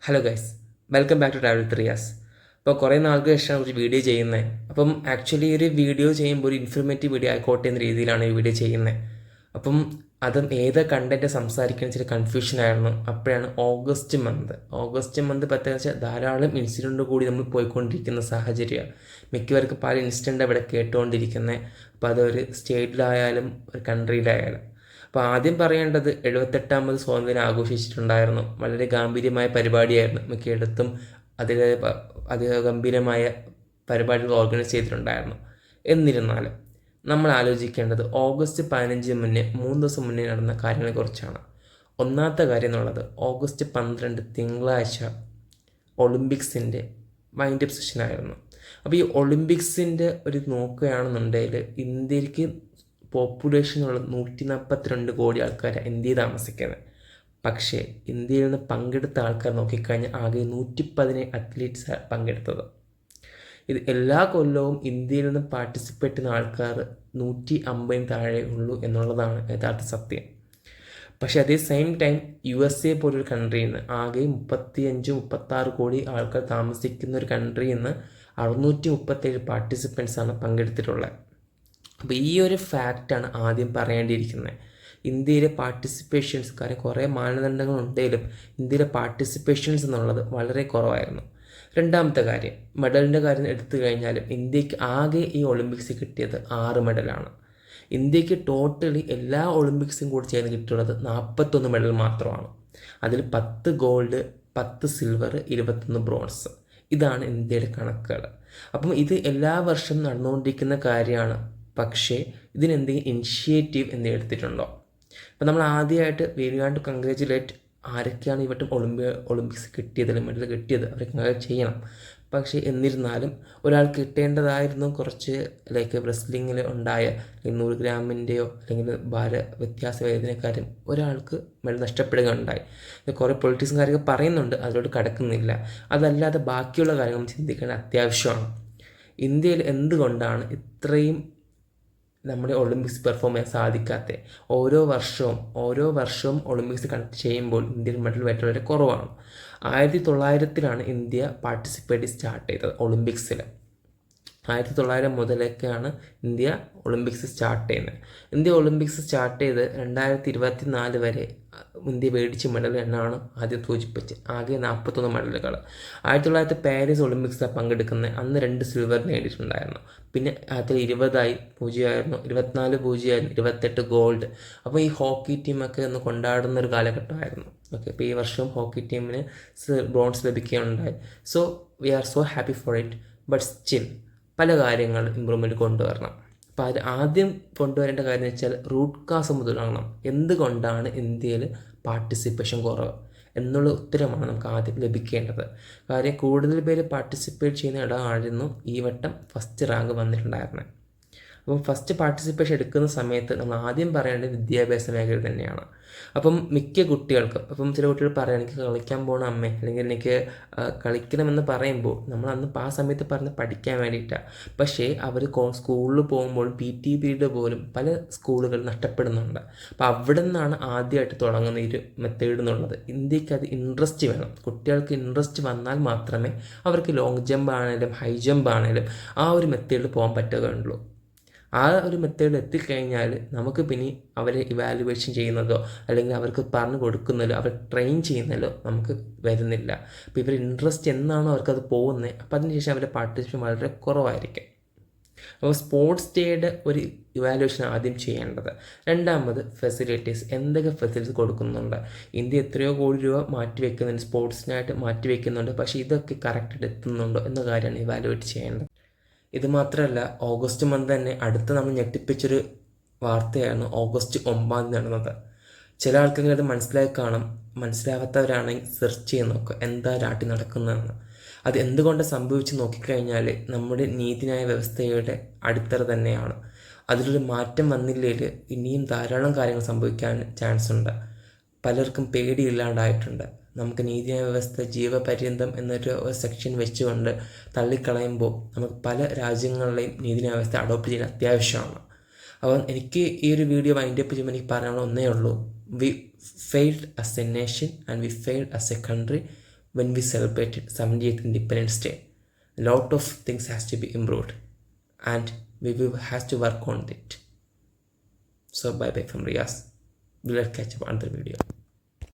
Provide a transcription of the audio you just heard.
Hello guys, welcome back to travel ത്രിയാസ്. അപ്പോൾ കുറേ നാൾക്ക് ശേഷമാണ് ഒരു വീഡിയോ ചെയ്യുന്നത്. അപ്പം ആക്ച്വലി ഒരു വീഡിയോ ചെയ്യുമ്പോൾ ഒരു ഇൻഫർമേറ്റീവ് വീഡിയോ ആയിക്കോട്ടെ എന്ന രീതിയിലാണ് ഈ വീഡിയോ ചെയ്യുന്നത്. അപ്പം അതും ഏത് കണ്ടൻറ്റ് സംസാരിക്കുന്ന ചില കൺഫ്യൂഷനായിരുന്നു. അപ്പോഴാണ് ഓഗസ്റ്റ് മന്ത് പ്രത്യേകിച്ച് ധാരാളം ഇൻസിഡൻറ്റ് കൂടി നമ്മൾ പോയിക്കൊണ്ടിരിക്കുന്ന സാഹചര്യമാണ്. മിക്കവർക്കും പല ഇൻസിഡൻ്റ് അവിടെ കേട്ടുകൊണ്ടിരിക്കുന്നത്. അപ്പോൾ അതൊരു സ്റ്റേറ്റിലായാലും ഒരു കൺട്രിയിലായാലും. അപ്പോൾ ആദ്യം പറയേണ്ടത് 78ാമത് സ്വാതന്ത്ര്യം ആഘോഷിച്ചിട്ടുണ്ടായിരുന്നു. വളരെ ഗാംഭീര്യമായ പരിപാടിയായിരുന്നു. മിക്കയിടത്തും അതിൽ ഗംഭീരമായ പരിപാടികൾ ഓർഗനൈസ് ചെയ്തിട്ടുണ്ടായിരുന്നു. എന്നിരുന്നാലും നമ്മൾ ആലോചിക്കേണ്ടത് ഓഗസ്റ്റ് 15 മുന്നേ 3 ദിവസം മുന്നേ നടന്ന കാര്യങ്ങളെക്കുറിച്ചാണ്. ഒന്നാമത്തെ കാര്യം എന്നുള്ളത് ഓഗസ്റ്റ് 12 തിങ്കളാഴ്ച ഒളിമ്പിക്സിൻ്റെ വൈൻഡപ്പ് സെഷനായിരുന്നു. അപ്പോൾ ഈ ഒളിമ്പിക്സിൻ്റെ ഒരു നോക്കുകയാണെന്നുണ്ടെങ്കിൽ ഇന്ത്യക്ക് പോപ്പുലേഷനുള്ള 142 കോടി ആൾക്കാർ ഇന്ത്യയിൽ താമസിക്കുന്നത്. പക്ഷേ ഇന്ത്യയിൽ നിന്ന് പങ്കെടുത്ത ആൾക്കാർ നോക്കിക്കഴിഞ്ഞാൽ ആകെ 117 അത്ലീറ്റ്സ് പങ്കെടുത്തത്. ഇത് എല്ലാ കൊല്ലവും ഇന്ത്യയിൽ നിന്ന് പാർട്ടിസിപ്പേറ്റ് ചെയ്യുന്ന ആൾക്കാർ 150 താഴെ ഉള്ളൂ എന്നുള്ളതാണ് യഥാർത്ഥ സത്യം. പക്ഷേ അതേ സെയിം ടൈം USA പോലൊരു കൺട്രിയിൽ നിന്ന് ആകെ 35-36 കോടി ആൾക്കാർ താമസിക്കുന്ന ഒരു കൺട്രിയിൽ നിന്ന് 637 പാർട്ടിസിപ്പൻസാണ് പങ്കെടുത്തിട്ടുള്ളത്. അപ്പോൾ ഈ ഒരു ഫാക്റ്റാണ് ആദ്യം പറയേണ്ടിയിരിക്കുന്നത്. ഇന്ത്യയിലെ പാർട്ടിസിപ്പേഷൻസ്, കാര്യം കുറേ മാനദണ്ഡങ്ങളുണ്ടെങ്കിലും ഇന്ത്യയിലെ പാർട്ടിസിപ്പേഷൻസ് എന്നുള്ളത് വളരെ കുറവായിരുന്നു. രണ്ടാമത്തെ കാര്യം, മെഡലിൻ്റെ കാര്യം എടുത്തു കഴിഞ്ഞാലും ഇന്ത്യക്ക് ആകെ ഈ ഒളിമ്പിക്സ് കിട്ടിയത് 6 മെഡലാണ്. ഇന്ത്യക്ക് ടോട്ടലി എല്ലാ ഒളിമ്പിക്സും കൂടി ചേർന്ന് കിട്ടിയുള്ളത് 41 മെഡൽ മാത്രമാണ്. അതിൽ 10 ഗോൾഡ്, 10 സിൽവർ, 21 ബ്രോൺസ്. ഇതാണ് ഇന്ത്യയുടെ കണക്കുകൾ. അപ്പം ഇത് എല്ലാ വർഷവും നടന്നുകൊണ്ടിരിക്കുന്ന കാര്യമാണ്. പക്ഷേ ഇതിനെന്തെങ്കിലും ഇനിഷ്യേറ്റീവ് എന്തെങ്കിലും എടുത്തിട്ടുണ്ടോ? അപ്പോൾ നമ്മൾ ആദ്യമായിട്ട് വി വാണ്ട് ടു കൺഗ്രാജുലേറ്റ് ആരൊക്കെയാണ് ഈ വട്ടം ഒളിമ്പിക്സ് കിട്ടിയത്, മെഡൽ കിട്ടിയത്, അവരെ കൺഗ്രാജുലേറ്റ് ചെയ്യണം. പക്ഷേ എന്നിരുന്നാലും ഒരാൾ കിട്ടേണ്ടതായിരുന്നു കുറച്ച് റെസ്ലിങ്ങിൽ ഉണ്ടായ 100 ഗ്രാമിൻ്റെയോ അല്ലെങ്കിൽ ഭാര വ്യത്യാസ വേദനക്കാരും ഒരാൾക്ക് മെഡൽ നഷ്ടപ്പെടുകയുണ്ടായി. കുറേ പൊളിറ്റീഷ്യൻകാരൊക്കെ പറയുന്നുണ്ട്, അതിലോട്ട് കടക്കുന്നില്ല. അതല്ലാതെ ബാക്കിയുള്ള കാര്യങ്ങൾ ചിന്തിക്കേണ്ട അത്യാവശ്യമാണ്. ഇന്ത്യയിൽ എന്തുകൊണ്ടാണ് ഇത്രയും നമ്മുടെ ഒളിമ്പിക്സ് പെർഫോം ചെയ്യാൻ സാധിക്കാത്തത്? ഓരോ വർഷവും ഒളിമ്പിക്സ് കണ്ടക്ട് ചെയ്യുമ്പോൾ ഇന്ത്യൻ മെഡൽ വേറ്റ വളരെ കുറവാണ്. 1900 ഇന്ത്യ പാർട്ടിസിപ്പേറ്റ് സ്റ്റാർട്ട് ചെയ്തത് ഒളിമ്പിക്സിൽ. 1900 മുതലൊക്കെയാണ് ഇന്ത്യ ഒളിമ്പിക്സ് സ്റ്റാർട്ട് ചെയ്യുന്നത്. ഇന്ത്യ ഒളിമ്പിക്സ് സ്റ്റാർട്ട് ചെയ്ത് 2024 വരെ ഇന്ത്യ മേടിച്ച മെഡൽ എണ്ണമാണ് ആദ്യം സൂചിപ്പിച്ച് ആകെ 41 മെഡലുകൾ. 1900 പാരീസ് ഒളിമ്പിക്സിലാണ് പങ്കെടുക്കുന്നത്. അന്ന് 2 സിൽവർ നേടിയിട്ടുണ്ടായിരുന്നു. പിന്നെ 2020 0 24 28 ഗോൾഡ്. അപ്പോൾ ഈ ഹോക്കി ടീമൊക്കെ ഒന്ന് കൊണ്ടാടുന്ന ഒരു കാലഘട്ടമായിരുന്നു. ഓക്കെ, അപ്പോൾ ഈ വർഷം ഹോക്കി ടീമിന് ബ്രോൺസ് ലഭിക്കുകയുണ്ടായി. So we are so happy for it. But still പല കാര്യങ്ങൾ ഇമ്പ്രൂവ്മെൻറ്റ് കൊണ്ടുവരണം. അപ്പോൾ അത് ആദ്യം കൊണ്ടുവരേണ്ട കാര്യം എന്ന് വെച്ചാൽ റൂട്ട് കാസ് മുതലാകണം. എന്തുകൊണ്ടാണ് ഇന്ത്യയിൽ പാർട്ടിസിപ്പേഷൻ കുറവ് എന്നുള്ള ഉത്തരമാണ് നമുക്ക് ആദ്യം ലഭിക്കേണ്ടത്. കാര്യം കൂടുതൽ പേര് പാർട്ടിസിപ്പേറ്റ് ചെയ്യുന്ന ഇടമായിരുന്നു ഈ വട്ടം ഫസ്റ്റ് റാങ്ക് വന്നിട്ടുണ്ടായിരുന്നത്. അപ്പം ഫസ്റ്റ് പാർട്ടിസിപ്പേഷൻ എടുക്കുന്ന സമയത്ത് നമ്മൾ ആദ്യം പറയേണ്ടത് വിദ്യാഭ്യാസ മേഖല തന്നെയാണ്. അപ്പം മിക്ക കുട്ടികൾക്കും, ചില കുട്ടികൾ പറയാം എനിക്ക് കളിക്കാൻ പോകണം അമ്മേ, അല്ലെങ്കിൽ എനിക്ക് കളിക്കണമെന്ന് പറയുമ്പോൾ നമ്മൾ അന്ന് ആ സമയത്ത് പറഞ്ഞ് പഠിക്കാൻ വേണ്ടിയിട്ടാണ്. പക്ഷേ അവർ സ്കൂളിൽ പോകുമ്പോൾ PT പീരീഡ് പോലും പല സ്കൂളുകൾ നഷ്ടപ്പെടുന്നുണ്ട്. അപ്പോൾ അവിടെ നിന്നാണ് ആദ്യമായിട്ട് തുടങ്ങുന്ന ഒരു മെത്തേഡ് എന്നുള്ളത്. ഇന്ത്യക്ക് അത് ഇൻട്രസ്റ്റ് വേണം. കുട്ടികൾക്ക് ഇൻട്രസ്റ്റ് വന്നാൽ മാത്രമേ അവർക്ക് ലോങ് ജമ്പ് ആണെങ്കിലും ഹൈ ജമ്പ് ആണെങ്കിലും ആ ഒരു മെത്തേഡിൽ പോകാൻ പറ്റുകയുള്ളൂ. ആ ഒരു മെത്തേഡിൽ എത്തിക്കഴിഞ്ഞാൽ നമുക്ക് പിന്നെ അവരെ ഇവാലുവേഷൻ ചെയ്യുന്നതോ അല്ലെങ്കിൽ അവർക്ക് പറഞ്ഞു കൊടുക്കുന്നതോ അവർ ട്രെയിൻ ചെയ്യുന്നതോ നമുക്ക് വരുന്നില്ല. അപ്പോൾ ഇവർ ഇൻട്രസ്റ്റ് എന്നാണോ അവർക്കത് പോകുന്നത്, അപ്പോൾ അതിനുശേഷം അവരുടെ പാർട്ടിസിപ്പേഷൻ വളരെ കുറവായിരിക്കും. അപ്പോൾ സ്പോർട്സ് ഡേയുടെ ഒരു ഇവാലുവേഷൻ ആദ്യം ചെയ്യേണ്ടത്. രണ്ടാമത് ഫെസിലിറ്റീസ്, എന്തൊക്കെ ഫെസിലിറ്റീസ് കൊടുക്കുന്നുണ്ട്. ഇന്ത്യ എത്രയോ കോടി രൂപ മാറ്റിവെക്കുന്നുണ്ട്, സ്പോർട്സിനായിട്ട് മാറ്റിവെക്കുന്നുണ്ട്. പക്ഷേ ഇതൊക്കെ കറക്റ്റായിട്ട് എത്തുന്നുണ്ടോ എന്ന കാര്യമാണ് ഇവാലുവേറ്റ് ചെയ്യേണ്ടത്. ഇത് മാത്രമല്ല, ഓഗസ്റ്റ് മന്ത് തന്നെ അടുത്ത നമ്മൾ ഞെട്ടിപ്പിച്ചൊരു വാർത്തയായിരുന്നു ഓഗസ്റ്റ് 9 നടന്നത്. ചില ആൾക്കാർക്ക് അത് മനസ്സിലായി കാണും. മനസ്സിലാവാത്തവരാണെങ്കിൽ സെർച്ച് ചെയ്ത് നോക്കുക എന്താ നാട്ടിൽ നടക്കുന്നതെന്ന്. അത് എന്തുകൊണ്ട് സംഭവിച്ച് നോക്കിക്കഴിഞ്ഞാൽ നമ്മുടെ നീതിന്യായ വ്യവസ്ഥയുടെ അടിത്തറ തന്നെയാണ്. അതിലൊരു മാറ്റം വന്നില്ലെങ്കിൽ ഇനിയും ധാരാളം കാര്യങ്ങൾ സംഭവിക്കാൻ ചാൻസ് ഉണ്ട്. പലർക്കും പേടിയില്ലാണ്ടായിട്ടുണ്ട്. നമുക്ക് നീതിന്യായ വ്യവസ്ഥ ജീവപര്യന്തം എന്നൊരു സെക്ഷൻ വെച്ചുകൊണ്ട് തള്ളിക്കളയുമ്പോൾ നമുക്ക് പല രാജ്യങ്ങളിലെയും നീതിന്യായ വ്യവസ്ഥ അഡോപ്റ്റ് ചെയ്യാൻ അത്യാവശ്യമാണ്. അപ്പോൾ എനിക്ക് ഈ ഒരു വീഡിയോ വൈൻഡപ്പ് ചെയ്യുമ്പോൾ എനിക്ക് പറയാനുള്ള ഒന്നേ ഉള്ളൂ, we failed as a nation and we failed as a country. when we celebrated 78th Independence Day. A lot of things has to be improved, and we will has to work on it. So bye bye from Riaz. We'll catch up on the video.